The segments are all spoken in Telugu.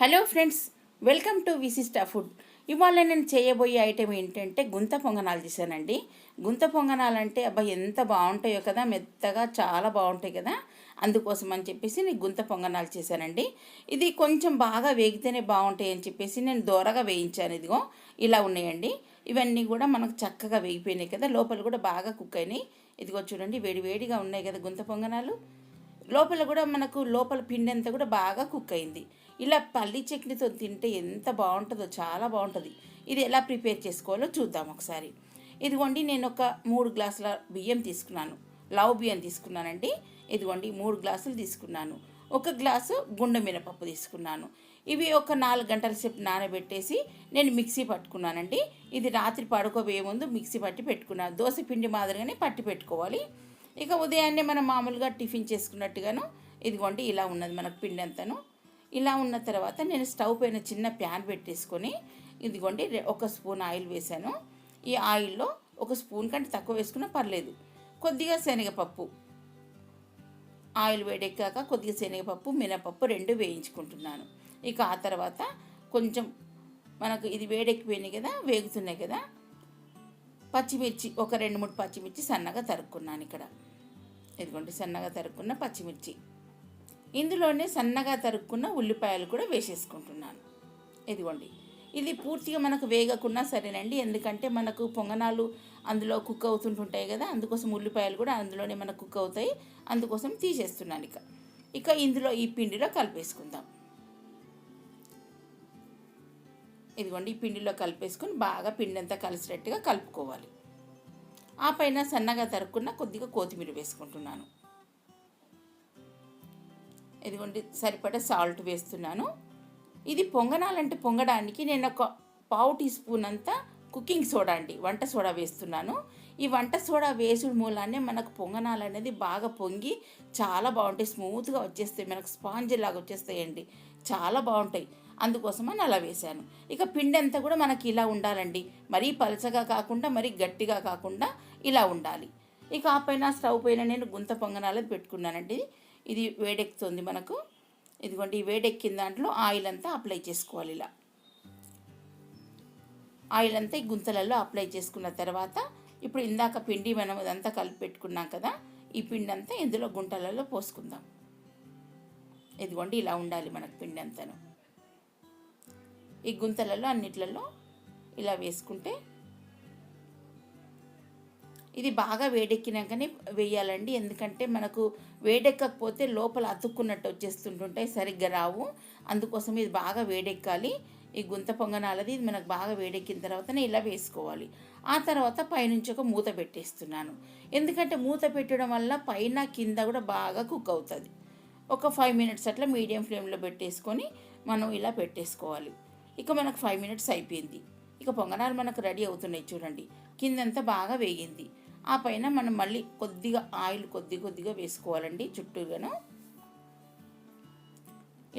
హలో ఫ్రెండ్స్, వెల్కమ్ టు విశిష్ట ఫుడ్. ఇవాళ నేను చేయబోయే ఐటెం ఏంటంటే గుంత పొంగనాలు చేశానండి. గుంత పొంగనాలు అంటే అబ్బా ఎంత బాగుంటాయో కదా, మెత్తగా చాలా బాగుంటాయి కదా. అందుకోసం అని చెప్పేసి నేను గుంత పొంగనాలు చేశానండి. ఇది కొంచెం బాగా వేగితేనే బాగుంటాయి అని చెప్పేసి నేను దోరగా వేయించాను. ఇదిగో ఇలా ఉన్నాయండి. ఇవన్నీ కూడా మనకు చక్కగా వేగిపోయినాయి కదా, లోపల కూడా బాగా కుక్ అయినాయి. ఇదిగో చూడండి, వేడి వేడిగా ఉన్నాయి కదా గుంత పొంగనాలు. లోపల కూడా మనకు లోపల పిండి అంతా కూడా బాగా కుక్ అయింది. ఇలా పల్లి చట్నీతో తింటే ఎంత బాగుంటుందో, చాలా బాగుంటుంది. ఇది ఎలా ప్రిపేర్ చేసుకోవాలో చూద్దాం ఒకసారి. ఇదిగోండి, నేను ఒక 3 గ్లాసుల బియ్యం తీసుకున్నాను. లావు బియ్యం తీసుకున్నానండి. ఇదిగోండి 3 గ్లాసులు తీసుకున్నాను. 1 గ్లాసు గుండె మినపప్పు తీసుకున్నాను. ఇవి ఒక 4 గంటల సేపు నానబెట్టేసి నేను మిక్సీ పట్టుకున్నానండి. ఇది రాత్రి పడుకోబోయే ముందు మిక్సీ పట్టి పెట్టుకున్నాను. దోశ పిండి మాదిరిగానే పట్టి పెట్టుకోవాలి. ఇక ఉదయాన్నే మనం మామూలుగా టిఫిన్ చేసుకున్నట్టుగాను ఇదిగోండి ఇలా ఉన్నది మనకు పిండి అంతాను. ఇలా ఉన్న తర్వాత నేను స్టవ్ పైన చిన్న ప్యాన్ పెట్టేసుకొని ఇదిగోండి 1 స్పూన్ ఆయిల్ వేసాను. ఈ ఆయిల్లో 1 స్పూన్ కంటే తక్కువ వేసుకున్నా పర్లేదు. కొద్దిగా శనగపప్పు, ఆయిల్ వేడెక్కాక కొద్దిగా శనగపప్పు, మినపప్పు 2 వేయించుకుంటున్నాను. ఇక ఆ తర్వాత కొంచెం మనకు ఇది వేడెక్కిపోయినాయి కదా, వేగుతున్నాయి కదా, పచ్చిమిర్చి ఒక 2-3 పచ్చిమిర్చి సన్నగా తరుక్కున్నాను ఇక్కడ. ఇదిగోండి సన్నగా తరుక్కున్న పచ్చిమిర్చి, ఇందులోనే సన్నగా తరుక్కున్న ఉల్లిపాయలు కూడా వేసేసుకుంటున్నాను. ఇదిగోండి, ఇది పూర్తిగా మనకు వేగకున్నా సరేనండి, ఎందుకంటే మనకు పొంగనాలు అందులో కుక్ అవుతుంటుంటాయి కదా, అందుకోసం ఉల్లిపాయలు కూడా అందులోనే మనకు కుక్ అవుతాయి. అందుకోసం తీసేస్తున్నాను. ఇక ఇందులో ఈ పిండిలో కలిపేసుకుందాం. ఇదిగోండి, ఈ పిండిలో కలిపేసుకొని బాగా పిండి అంతా కలిసినట్టుగా కలుపుకోవాలి. ఆ పైన సన్నగా తరుక్కున్న కొద్దిగా కొత్తిమీర వేసుకుంటున్నాను. ఇదిగోండి సరిపడా సాల్ట్ వేస్తున్నాను. ఇది పొంగనాలంటే పొంగడానికి నేను ఒక 1/2 టీ స్పూన్ అంతా కుకింగ్ సోడా అండి, వంట సోడా వేస్తున్నాను. ఈ వంట సోడా వేసుడు మూలానే మనకు పొంగనాలు అనేది బాగా పొంగి చాలా బాగుంటాయి, స్మూత్గా వచ్చేస్తాయి, మనకు స్పాంజ్ లాగా వచ్చేస్తాయండి, చాలా బాగుంటాయి. అందుకోసమని అలా వేశాను. ఇక పిండి అంతా కూడా మనకి ఇలా ఉండాలండి, మరీ పలచగా కాకుండా మరీ గట్టిగా కాకుండా ఇలా ఉండాలి. ఇక ఆ పైన స్టవ్ పైన నేను గుంత పొంగనాలు పెట్టుకున్నానండి. ఇది వేడెక్కుతుంది మనకు. ఇదిగోండి, ఈ వేడెక్కిన దాంట్లో ఆయిల్ అంతా అప్లై చేసుకోవాలి. ఇలా ఆయిల్ అంతా ఈ గుంతలలో అప్లై చేసుకున్న తర్వాత ఇప్పుడు ఇందాక పిండి మనం ఇదంతా కలిపి పెట్టుకున్నాం కదా, ఈ పిండి అంతా ఇందులో గుంటలలో పోసుకుందాం. ఇదిగోండి ఇలా ఉండాలి మనకు పిండి అంతాను. ఈ గుంతలలో అన్నిట్లలో ఇలా వేసుకుంటే ఇది బాగా వేడెక్కినాకనే వేయాలండి, ఎందుకంటే మనకు వేడెక్కకపోతే లోపల అతుక్కున్నట్టు వచ్చేస్తుంటుంటాయి, సరిగ్గా రావు. అందుకోసం ఇది బాగా వేడెక్కాలి. ఈ గుంత పొంగనాలది ఇది మనకు బాగా వేడెక్కిన తర్వాతనే ఇలా వేసుకోవాలి. ఆ తర్వాత పైనుంచి ఒక మూత పెట్టేస్తున్నాను, ఎందుకంటే మూత పెట్టడం వల్ల పైన కింద కూడా బాగా కుక్ అవుతుంది. ఒక 5 మినిట్స్ అట్లా మీడియం ఫ్లేమ్లో పెట్టేసుకొని మనం ఇలా పెట్టేసుకోవాలి. ఇక మనకు 5 మినిట్స్ అయిపోయింది. ఇక పొంగనాలు మనకు రెడీ అవుతున్నాయి చూడండి, కిందంతా బాగా వేగింది. ఆ పైన మనం మళ్ళీ కొద్దిగా ఆయిల్ కొద్దిగా వేసుకోవాలండి చుట్టూగాను.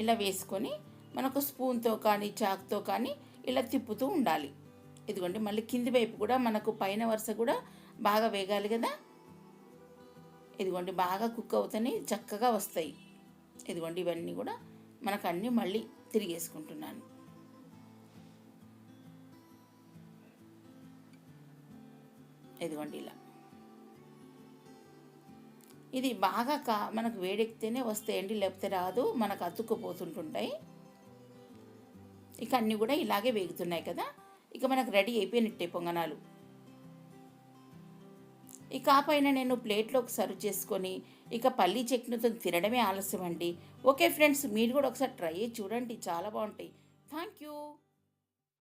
ఇలా వేసుకొని మనకు స్పూన్తో కానీ చాక్తో కానీ ఇలా తిప్పుతూ ఉండాలి. ఇదిగోండి, మళ్ళీ కింది వైపు కూడా మనకు పైన వరుస కూడా బాగా వేగాలి కదా. ఇదిగోండి బాగా కుక్ అవుతాయి, చక్కగా వస్తాయి. ఇదిగోండి ఇవన్నీ కూడా మనకు అన్నీ మళ్ళీ తిరిగేసుకుంటున్నాను. ఇదిగోండి ఇలా ఇది బాగా మనకు వేడెక్కితేనే వస్తాయండి, లేకపోతే రాదు, మనకు అతుక్కుపోతుంటుంటాయి. ఇక అన్నీ కూడా ఇలాగే వేగుతున్నాయి కదా, ఇక మనకు రెడీ అయిపోయినట్టే పొంగనాలు. ఇక ఆ పైన నేను ప్లేట్లోకి సర్వ్ చేసుకొని ఇక పల్లీ చట్నీతో తినడమే ఆలస్యం అండి. ఓకే ఫ్రెండ్స్, మీరు కూడా ఒకసారి ట్రై చేసి చూడండి, చాలా బాగుంటాయి. Thank you.